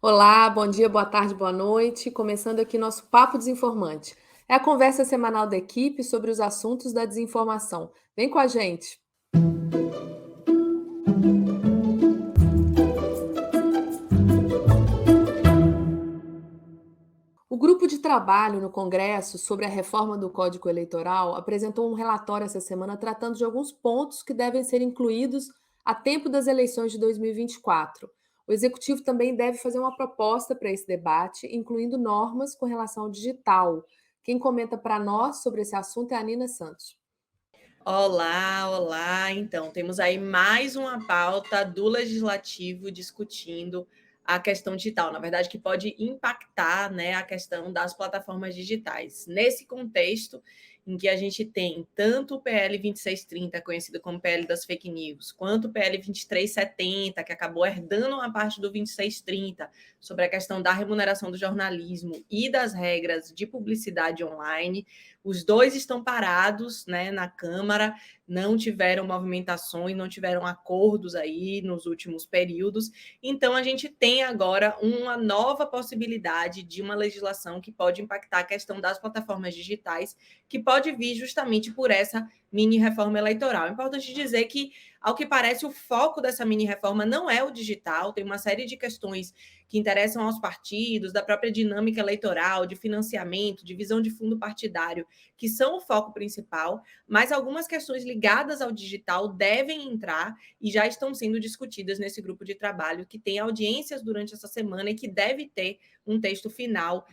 Olá, bom dia, boa tarde, boa noite. Começando aqui nosso Papo Desinformante. É a conversa semanal da equipe sobre os assuntos da desinformação. Vem com a gente. O grupo de trabalho no Congresso sobre a reforma do Código Eleitoral apresentou um relatório essa semana tratando de alguns pontos que devem ser incluídos a tempo das eleições de 2024. O executivo também deve fazer uma proposta para esse debate, incluindo normas com relação ao digital. Quem comenta para nós sobre esse assunto é a Nina Santos. Olá, olá. Então, temos aí mais uma pauta do legislativo discutindo a questão digital, na verdade, que pode impactar, né, a questão das plataformas digitais. Nesse contexto em que a gente tem tanto o PL 2630, conhecido como PL das fake news, quanto o PL 2370, que acabou herdando uma parte do 2630, sobre a questão da remuneração do jornalismo e das regras de publicidade online. Os dois estão parados, né, na Câmara, não tiveram movimentações, não tiveram acordos aí nos últimos períodos. Então, a gente tem agora uma nova possibilidade de uma legislação que pode impactar a questão das plataformas digitais, que pode vir justamente por essa mini reforma eleitoral. É importante dizer que, ao que parece, o foco dessa mini reforma não é o digital, tem uma série de questões que interessam aos partidos, da própria dinâmica eleitoral, de financiamento, divisão de fundo partidário, que são o foco principal, mas algumas questões ligadas ao digital devem entrar e já estão sendo discutidas nesse grupo de trabalho, que tem audiências durante essa semana e que deve ter um texto final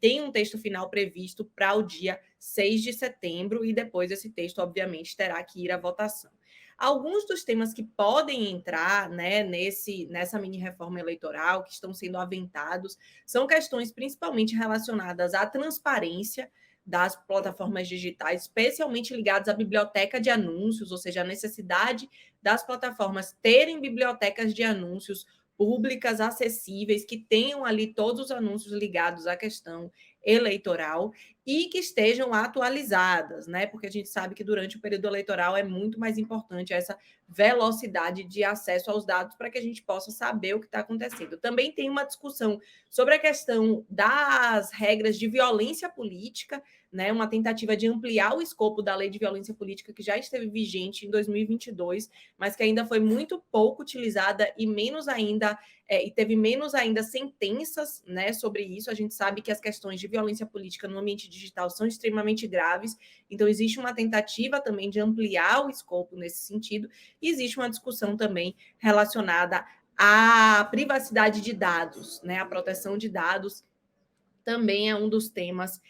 tem um texto final previsto para o dia 6 de setembro, e depois esse texto, obviamente, terá que ir à votação. Alguns dos temas que podem entrar, né, nessa mini reforma eleitoral, que estão sendo aventados, são questões principalmente relacionadas à transparência das plataformas digitais, especialmente ligadas à biblioteca de anúncios, ou seja, a necessidade das plataformas terem bibliotecas de anúncios públicas, acessíveis, que tenham ali todos os anúncios ligados à questão eleitoral e que estejam atualizadas, né? Porque a gente sabe que durante o período eleitoral é muito mais importante essa velocidade de acesso aos dados para que a gente possa saber o que está acontecendo. Também tem uma discussão sobre a questão das regras de violência política, né, uma tentativa de ampliar o escopo da lei de violência política que já esteve vigente em 2022, mas que ainda foi muito pouco utilizada e teve menos ainda sentenças, né, sobre isso. A gente sabe que as questões de violência política no ambiente digital são extremamente graves, então existe uma tentativa também de ampliar o escopo nesse sentido, e existe uma discussão também relacionada à privacidade de dados, né, a proteção de dados também é um dos temas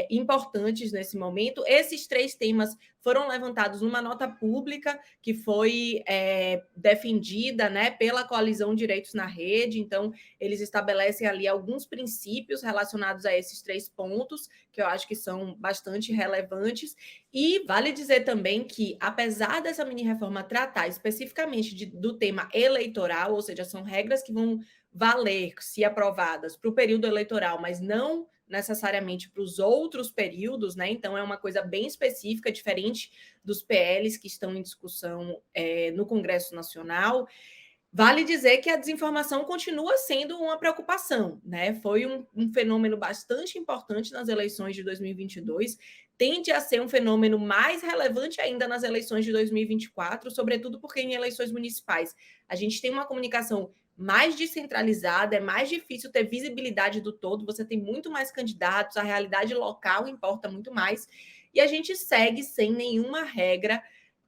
importantes nesse momento. Esses três temas foram levantados numa nota pública que foi defendida, né, pela Coalizão Direitos na Rede. Então, eles estabelecem ali alguns princípios relacionados a esses três pontos, que eu acho que são bastante relevantes. E vale dizer também que, apesar dessa mini-reforma tratar especificamente do tema eleitoral, ou seja, são regras que vão valer, se aprovadas, para o período eleitoral, mas não necessariamente para os outros períodos, né? Então é uma coisa bem específica, diferente dos PLs que estão em discussão no Congresso Nacional. Vale dizer que a desinformação continua sendo uma preocupação, né? Foi um fenômeno bastante importante nas eleições de 2022, tende a ser um fenômeno mais relevante ainda nas eleições de 2024, sobretudo porque em eleições municipais a gente tem uma comunicação mais descentralizada, é mais difícil ter visibilidade do todo, você tem muito mais candidatos, a realidade local importa muito mais, e a gente segue sem nenhuma regra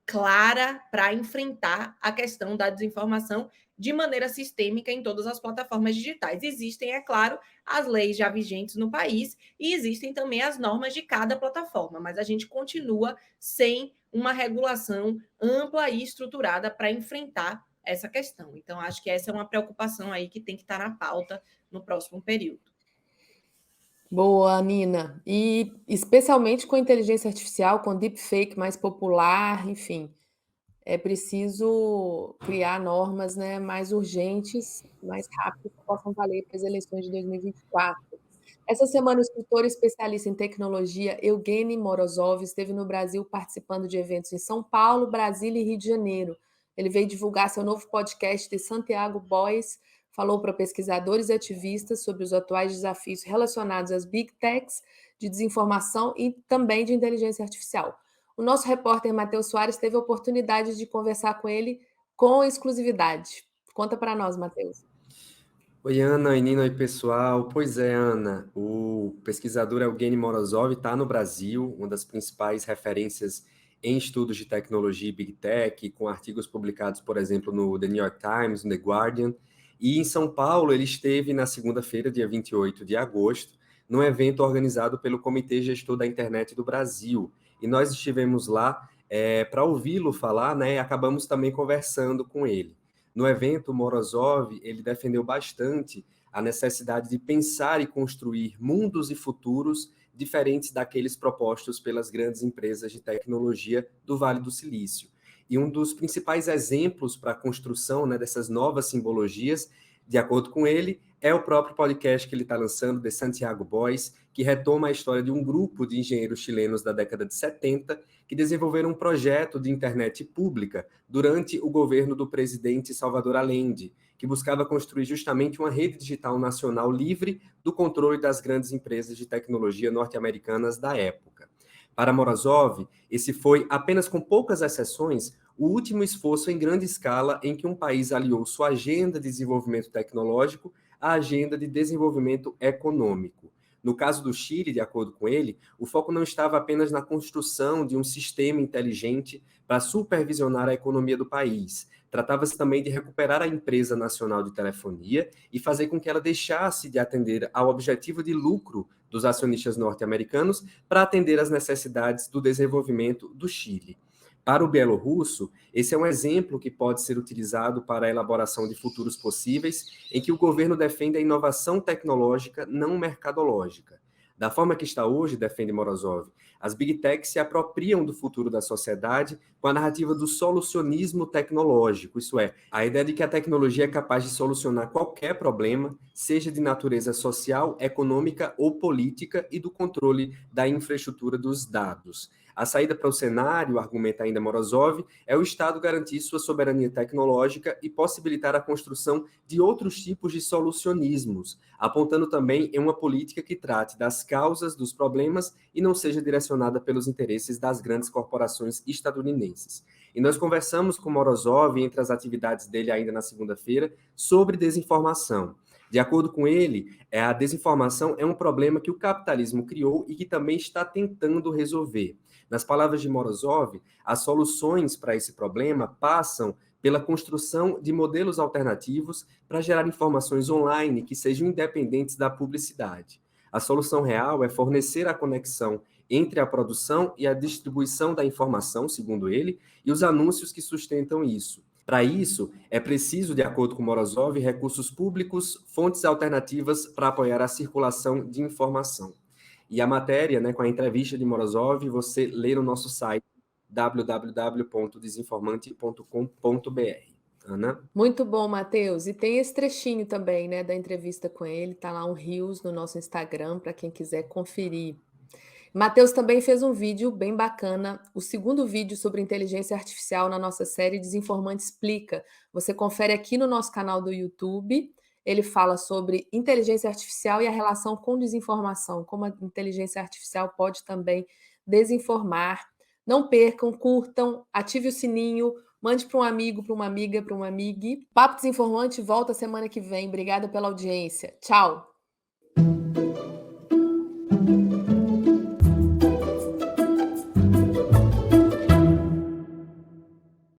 clara para enfrentar a questão da desinformação de maneira sistêmica em todas as plataformas digitais. Existem, é claro, as leis já vigentes no país e existem também as normas de cada plataforma, mas a gente continua sem uma regulação ampla e estruturada para enfrentar essa questão. Então, acho que essa é uma preocupação aí que tem que estar na pauta no próximo período. Boa, Nina. E especialmente com a inteligência artificial, com deepfake mais popular, enfim, é preciso criar normas, né, mais urgentes, mais rápidas, que possam valer para as eleições de 2024. Essa semana, o escritor especialista em tecnologia Evgeny Morozov esteve no Brasil participando de eventos em São Paulo, Brasília e Rio de Janeiro. Ele veio divulgar seu novo podcast de Santiago Boys, falou para pesquisadores e ativistas sobre os atuais desafios relacionados às Big Techs, de desinformação e também de inteligência artificial. O nosso repórter Matheus Soares teve a oportunidade de conversar com ele com exclusividade. Conta para nós, Matheus. Oi, Ana, e Nina, oi, pessoal. Pois é, Ana, o pesquisador Evgeny Morozov está no Brasil, uma das principais referências em estudos de tecnologia e Big Tech, com artigos publicados, por exemplo, no The New York Times, no The Guardian. E em São Paulo, ele esteve na segunda-feira, dia 28 de agosto, num evento organizado pelo Comitê Gestor da Internet do Brasil. E nós estivemos lá para ouvi-lo falar, né, e acabamos também conversando com ele. No evento, Morozov, ele defendeu bastante a necessidade de pensar e construir mundos e futuros diferentes daqueles propostos pelas grandes empresas de tecnologia do Vale do Silício. E um dos principais exemplos para a construção, né, dessas novas simbologias, de acordo com ele, é o próprio podcast que ele está lançando, The Santiago Boys, que retoma a história de um grupo de engenheiros chilenos da década de 70 que desenvolveram um projeto de internet pública durante o governo do presidente Salvador Allende, que buscava construir justamente uma rede digital nacional livre do controle das grandes empresas de tecnologia norte-americanas da época. Para Morozov, esse foi, apenas com poucas exceções, o último esforço em grande escala em que um país aliou sua agenda de desenvolvimento tecnológico à agenda de desenvolvimento econômico. No caso do Chile, de acordo com ele, o foco não estava apenas na construção de um sistema inteligente para supervisionar a economia do país. Tratava-se também de recuperar a empresa nacional de telefonia e fazer com que ela deixasse de atender ao objetivo de lucro dos acionistas norte-americanos para atender às necessidades do desenvolvimento do Chile. Para o bielorrusso, esse é um exemplo que pode ser utilizado para a elaboração de futuros possíveis, em que o governo defende a inovação tecnológica não mercadológica. Da forma que está hoje, defende Morozov, as Big Techs se apropriam do futuro da sociedade com a narrativa do solucionismo tecnológico, isso é, a ideia de que a tecnologia é capaz de solucionar qualquer problema, seja de natureza social, econômica ou política, e do controle da infraestrutura dos dados. A saída para o cenário, argumenta ainda Morozov, é o Estado garantir sua soberania tecnológica e possibilitar a construção de outros tipos de solucionismos, apontando também em uma política que trate das causas dos problemas e não seja direcionada pelos interesses das grandes corporações estadunidenses. E nós conversamos com Morozov, entre as atividades dele ainda na segunda-feira, sobre desinformação. De acordo com ele, a desinformação é um problema que o capitalismo criou e que também está tentando resolver. Nas palavras de Morozov, as soluções para esse problema passam pela construção de modelos alternativos para gerar informações online que sejam independentes da publicidade. A solução real é fornecer a conexão entre a produção e a distribuição da informação, segundo ele, e os anúncios que sustentam isso. Para isso, é preciso, de acordo com Morozov, recursos públicos, fontes alternativas para apoiar a circulação de informação. E a matéria, né, com a entrevista de Morozov, você lê no nosso site www.desinformante.com.br. Ana? Muito bom, Matheus. E tem esse trechinho também, né, da entrevista com ele. Tá lá um Reels no nosso Instagram para quem quiser conferir. Matheus também fez um vídeo bem bacana, o segundo vídeo sobre inteligência artificial na nossa série Desinformante Explica. Você confere aqui no nosso canal do YouTube. Ele fala sobre inteligência artificial e a relação com desinformação, como a inteligência artificial pode também desinformar. Não percam, curtam, ative o sininho, mande para um amigo, para uma amiga, para uma amiga. Papo Desinformante volta semana que vem. Obrigada pela audiência. Tchau!